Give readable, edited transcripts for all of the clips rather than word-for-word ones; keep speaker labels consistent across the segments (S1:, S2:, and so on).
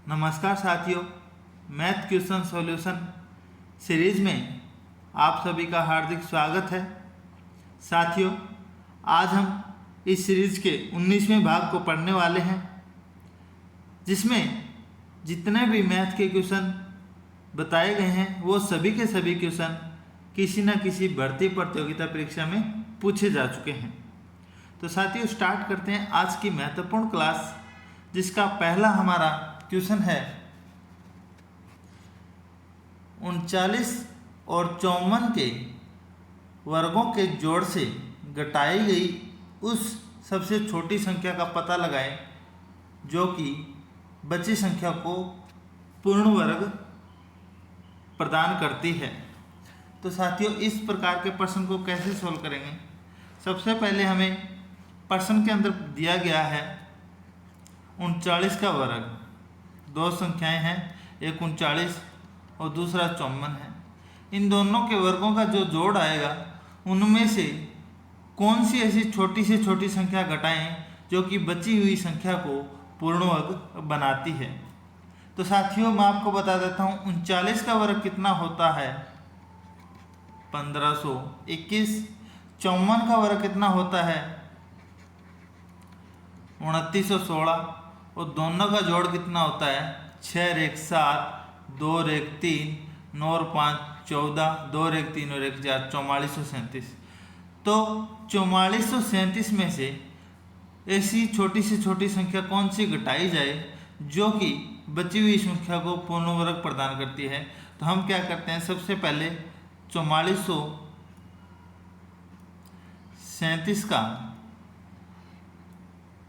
S1: नमस्कार साथियों, math question solution series में आप सभी का हार्दिक स्वागत है। साथियों, आज हम इस सीरीज के 19वें भाग को पढ़ने वाले हैं, जिसमें जितने भी मैथ के क्वेश्चन बताए गए हैं वो सभी के सभी क्वेश्चन किसी न किसी भर्ती प्रतियोगिता परीक्षा में पूछे जा चुके हैं। तो साथियों, स्टार्ट करते हैं आज की महत्वपूर्ण क्लास, जिसका पहला हमारा क्वेश्चन है 39 और 54 के वर्गों के जोड़ से घटाई गई उस सबसे छोटी संख्या का पता लगाएं जो कि बची संख्या को पूर्ण वर्ग प्रदान करती है। तो साथियों, इस प्रकार के प्रश्न को कैसे सोल्व करेंगे? सबसे पहले हमें प्रश्न के अंदर दिया गया है 39 का वर्ग। दो संख्याएं हैं, एक 39 और दूसरा 54 है। इन दोनों के वर्गों का जो जोड़ आएगा उनमें से कौन सी ऐसी छोटी से छोटी संख्या घटाएं जो कि बची हुई संख्या को पूर्ण वर्ग बनाती है। तो साथियों, मैं आपको बता देता हूँ 39 का वर्ग कितना होता है 1521। 54 का वर्ग कितना होता है 2916 और दोनों का जोड़ कितना होता है 6 और 1 7, 2 और 1 3, 9 और 5 14, 2 और 1 3 और 1 4, 4437। तो 4437 में से ऐसी छोटी से छोटी संख्या कौन सी घटाई जाए जो कि बची हुई संख्या को पूर्ण वर्ग प्रदान करती है? तो हम क्या करते हैं, सबसे पहले 4437 का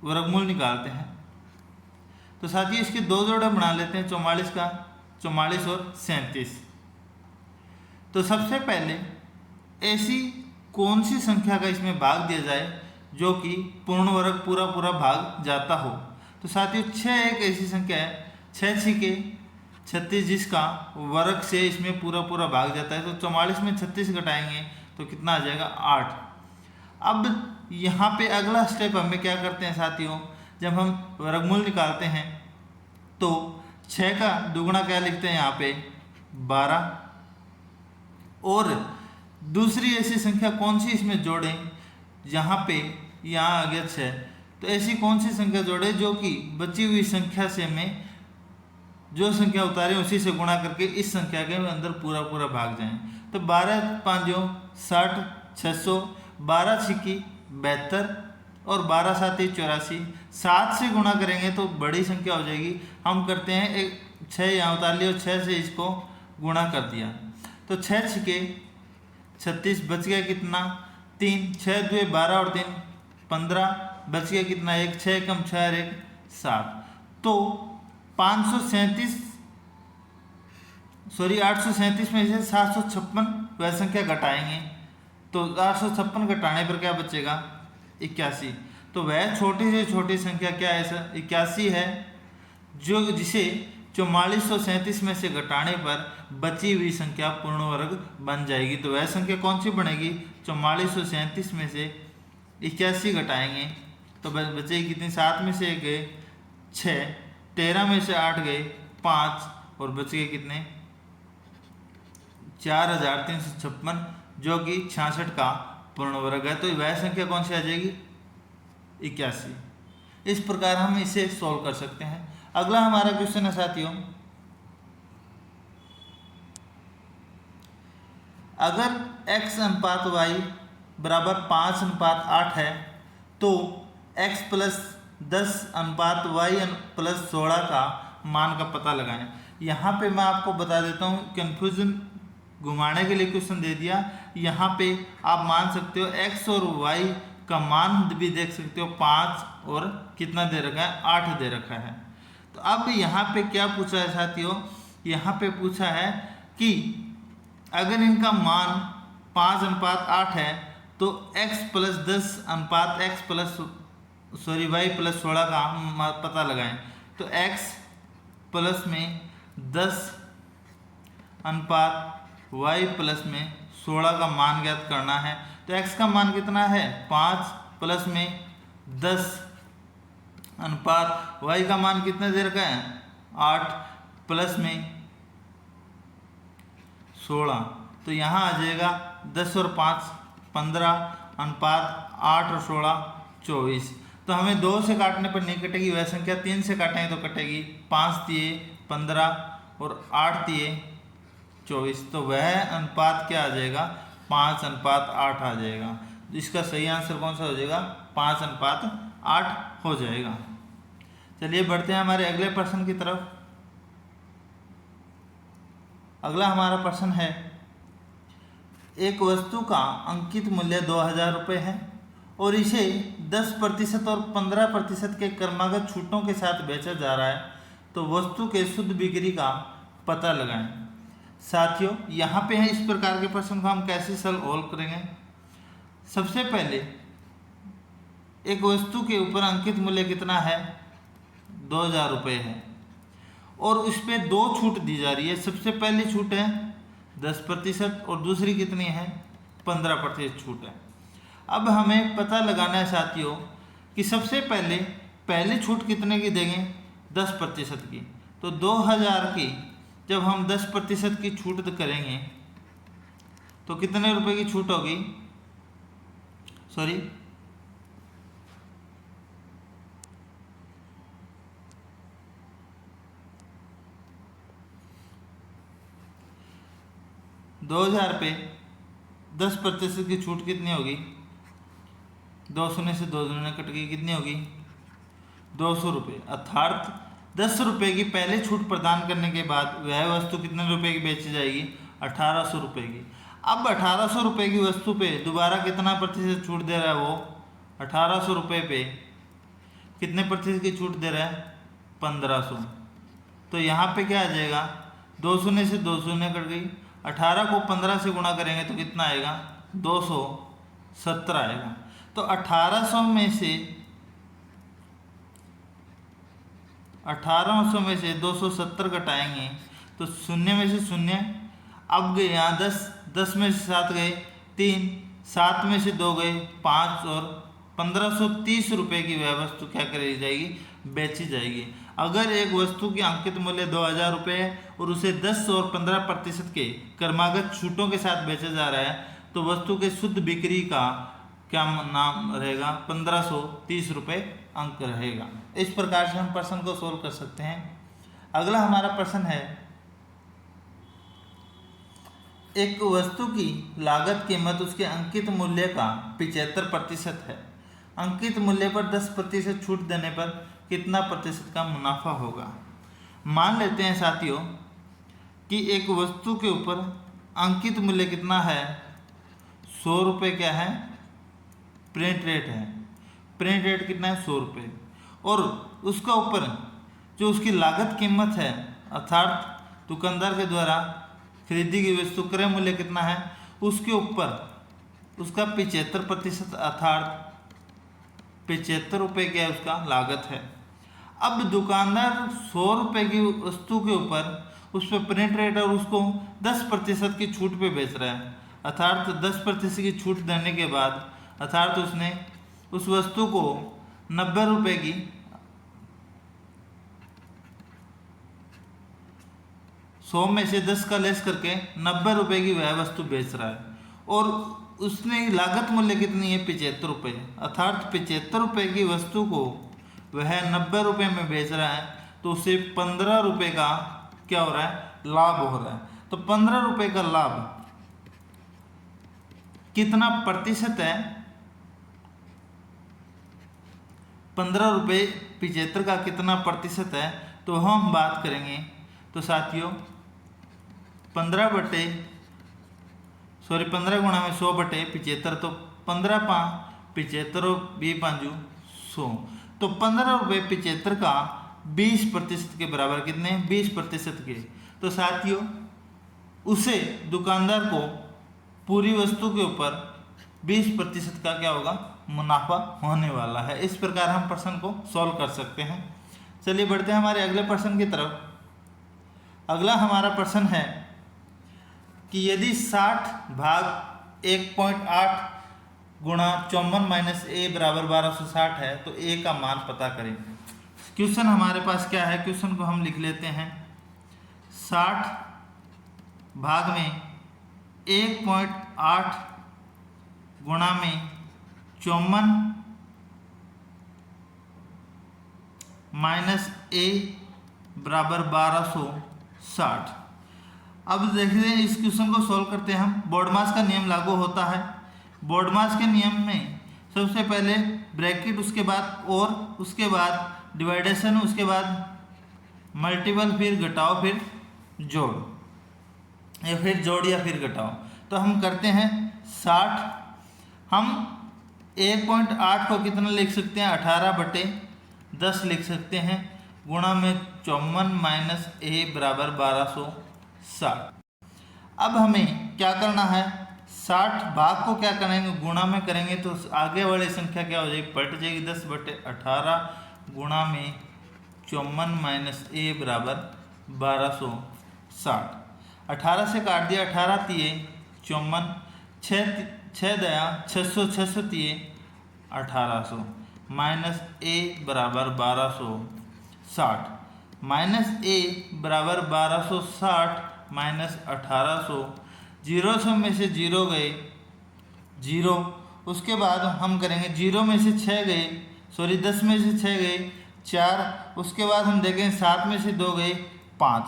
S1: वर्गमूल निकालते हैं। तो साथियों, इसके दो जोड़े बना लेते हैं 44 का, 44 और 37। तो सबसे पहले ऐसी कौन सी संख्या का इसमें भाग दिया जाए जो कि पूर्ण वर्ग पूरा भाग जाता हो? तो साथियों, 6 एक ऐसी संख्या है, 6 6 36, जिसका वर्ग से इसमें पूरा भाग जाता है। तो 44 में 36 घटाएंगे तो कितना आ जाएगा 8। अब यहाँ पे अगला स्टेप हमें क्या करते हैं साथियों, जब हम वर्गमूल निकालते हैं तो 6 का दुगुना क्या लिखते हैं यहाँ पे 12। और दूसरी ऐसी संख्या कौन सी इसमें जोड़ें जहाँ पे यहाँ आ गया 6, तो ऐसी कौन सी संख्या जोड़े जो कि बची हुई संख्या से में जो संख्या उतारे उसी से गुणा करके इस संख्या के अंदर पूरा भाग जाएं। तो 12 5 60, 600, 12 6 72 और 12 7 84। 7 से गुणा करेंगे तो बड़ी संख्या हो जाएगी। हम करते हैं एक 6 यहाँ उतार लिया और 6 से इसको गुणा कर दिया। तो 6 6 36, बच गया कितना 3, 6 2 12 और 3 15, बच गया कितना 1, 6 कम 6 और 1 7। तो 837 में से 756 वह संख्या घटाएंगे तो 856 घटाने पर क्या बचेगा 81। तो वह छोटी से छोटी संख्या क्या है सर 81 है, जो जिसे 4437 में से घटाने पर बची हुई संख्या पूर्ण वर्ग बन जाएगी। तो वह संख्या कौन सी बनेगी 4437 में से 81 घटाएंगे तो बचेगी कितनी, 7 में से 1 गए 6, 13 में से 8 गए 5 और बच गए कितने 4356, जो कि 66 का पूर्ण वर्ग है। तो वह संख्या कौन सी आ जाएगी 81। इस प्रकार हम इसे सॉल्व कर सकते हैं। अगला हमारा क्वेश्चन है साथियों, अगर x अनुपात y बराबर 5 अनुपात 8 है तो x प्लस 10 अनुपात y प्लस 16 का मान का पता लगाएं। यहाँ पे मैं आपको बता देता हूँ, कन्फ्यूजन घुमाने के लिए क्वेश्चन दे दिया। यहाँ पे आप मान सकते हो x और y का मान भी देख सकते हो, 5 और कितना दे रखा है 8 दे रखा है। तो अब यहाँ पे क्या पूछा है साथियों, यहाँ पे पूछा है कि अगर इनका मान 5 अनुपात 8 है तो x प्लस 10 अनुपात y प्लस 16 का हम पता लगाएं। तो x प्लस में 10 अनुपात y प्लस में 16 का मान ज्ञात करना है। तो x का मान कितना है 5 प्लस में 10 अनुपात y का मान कितना दे रखा है 8 प्लस में 16, तो यहाँ आ जाएगा 10 और 5 15 अनुपात 8 और 16 24। तो हमें 2 से काटने पर नहीं कटेगी वह संख्या, 3 से काटेंगे तो कटेगी। 5 दिए 15 और 8 दिए 24, तो वह अनुपात क्या आ जाएगा, 5:8 आ जाएगा। इसका सही आंसर कौन सा हो जाएगा, 5:8 हो जाएगा। चलिए बढ़ते हैं हमारे अगले प्रश्न की तरफ। अगला हमारा प्रश्न है, एक वस्तु का अंकित मूल्य 2000 रुपये है और इसे 10% और 15% के क्रमागत छूटों के साथ बेचा जा रहा है, तो वस्तु के शुद्ध बिक्री का पता लगाएं। साथियों यहाँ पे है, इस प्रकार के प्रश्न को हम कैसे सॉल्व करेंगे। सबसे पहले एक वस्तु के ऊपर अंकित मूल्य कितना है, 2000 रुपये है और उस पर 2 छूट दी जा रही है। सबसे पहली छूट है 10% और दूसरी कितनी है, 15% छूट है। अब हमें पता लगाना है साथियों कि सबसे पहले छूट कितने की देंगे, 10% की। तो 2000 की जब हम 10% की छूट करेंगे तो कितने रुपए की छूट होगी, सॉरी 2000 पे 10% की छूट कितनी होगी, 2 शून्य से 2 शून्य कट गई, कितनी होगी 200 रुपये। अर्थात 10 रुपये की पहले छूट प्रदान करने के बाद वह वस्तु कितने रुपए की बेची जाएगी, 1800 रुपये की। अब 1800 रुपये की वस्तु पे दोबारा कितना प्रतिशत छूट दे रहा है, वो 1800 रुपये पे कितने प्रतिशत की छूट दे रहा है, 1500। तो यहाँ पे क्या आ जाएगा, 2 शून्य से 2 शून्य कट गई, 18 को 15 से गुणा करेंगे तो कितना आएगा, 270 आएगा। तो 1800 में से 270 घटाएंगे तो शून्य में से शून्य, अब गए यहाँ 10 में से 7 गए 3, 7 में से 2 गए 5 और 1530 रुपये की वह वस्तु क्या करी जाएगी, बेची जाएगी। अगर एक वस्तु की अंकित मूल्य 2000 रुपये है और उसे 10 और 15% के क्रमागत छूटों के साथ बेचा जा रहा है, तो वस्तु के शुद्ध बिक्री का क्या नाम रहेगा, 1530 रुपये अंक रहेगा। इस प्रकार से हम प्रश्न को सोल्व कर सकते हैं। अगला हमारा प्रश्न है, एक वस्तु की लागत कीमत उसके अंकित मूल्य का 75% है। अंकित मूल्य पर 10% छूट देने पर कितना प्रतिशत का मुनाफा होगा। मान लेते हैं साथियों कि एक वस्तु के ऊपर अंकित मूल्य कितना है, 100 रुपये क्या है, प्रिंट रेट है। प्रिंट रेट कितना है, 100 रुपये, और उसका ऊपर जो उसकी लागत कीमत है अर्थात दुकानदार के द्वारा खरीदी गई वस्तु क्रय मूल्य कितना है, उसके ऊपर उसका 75% अर्थात 75 रुपये क्या है उसका लागत है। अब दुकानदार 100 रुपये की वस्तु के ऊपर उस पर प्रिंट रेट और उसको 10% की छूट पे बेच रहा है, अर्थात 10% की छूट देने के बाद अर्थात उसने उस वस्तु को 90 रुपये की 100 में से 10 का लेस करके 90 रुपये की वह वस्तु बेच रहा है और उसने लागत मूल्य कितनी है, 75 रुपये, अर्थात 75 रुपये की वस्तु को वह 90 रुपये में बेच रहा है, तो उसे 15 रुपये का क्या हो रहा है, लाभ हो रहा है। तो 15 रुपये का लाभ कितना प्रतिशत है, 15 रुपये 75 का कितना प्रतिशत है, तो हम बात करेंगे। तो साथियों 15 गुणा में 100/75, तो 15 5 75 और 20 5 100, तो 15 रुपये 75 का 20% के बराबर कितने, 20% के। तो साथियों उसे दुकानदार को पूरी वस्तु के ऊपर 20% का क्या होगा, मुनाफा होने वाला है। इस प्रकार हम प्रश्न को सॉल्व कर सकते हैं। चलिए बढ़ते हैं हमारे अगले प्रश्न की तरफ। अगला हमारा प्रश्न है कि यदि 60/1.8 गुणा 54 - a = 1260 है, तो a का मान पता करें। क्वेश्चन हमारे पास क्या है, क्वेश्चन को हम लिख लेते हैं 60 भाग में 1.8 गुणा में 54 माइनस ए बराबर 1260। अब देखते हैं इस क्वेश्चन को सॉल्व करते हैं हम। बोर्डमास का नियम लागू होता है। बोर्डमास के नियम में सबसे पहले ब्रैकेट, उसके बाद और, उसके बाद डिवाइडेशन, उसके बाद मल्टीपल, फिर घटाओ, फिर जोड़, या फिर जोड़ या फिर घटाओ। तो हम करते हैं 60, हम 1.8 को कितना लिख सकते हैं, 18/10 लिख सकते हैं, गुणा में 54 माइनस ए बराबर 1260। अब हमें क्या करना है, 60 भाग को क्या करेंगे, गुणा में करेंगे तो आगे वाली संख्या क्या हो जाएगी, पलट जाएगी। 10/18 गुणा में 54 माइनस ए बराबर 1260। 18 से काट दिया, 18 तिये 54, 6 दया 600, 600 तिये 1800, माइनस ए बराबर 1260, माइनस ए बराबर 1260 माइनस 1800, 0 में से 0 गए 0, उसके बाद हम करेंगे 0 में से 6 गए, 10 में से 6 गए 4, उसके बाद हम देखें 7 में से 2 गए 5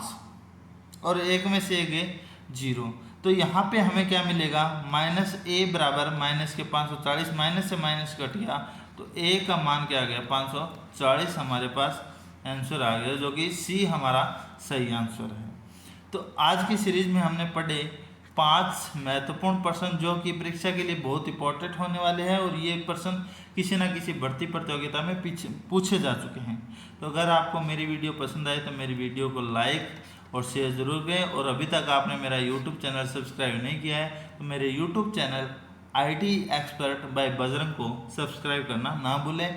S1: और 1 में से 1 गए 0। तो यहाँ पे हमें क्या मिलेगा, माइनस ए बराबर माइनस के 540, माइनस से माइनस कट गया तो ए का मान क्या आ गया, 540 हमारे पास आंसर आ गया, जो कि सी हमारा सही आंसर है। तो आज की सीरीज में हमने पढ़े 5 महत्वपूर्ण प्रश्न जो कि परीक्षा के लिए बहुत इंपॉर्टेंट होने वाले हैं, और ये प्रश्न किसी न किसी भर्ती प्रतियोगिता में पूछे जा चुके हैं। तो अगर आपको मेरी वीडियो पसंद आए तो मेरी वीडियो को लाइक और शेयर ज़रूर करें, और अभी तक आपने मेरा यूट्यूब चैनल सब्सक्राइब नहीं किया है तो मेरे YouTube channel IT expert by Bajrang को सब्सक्राइब करना ना भूलें।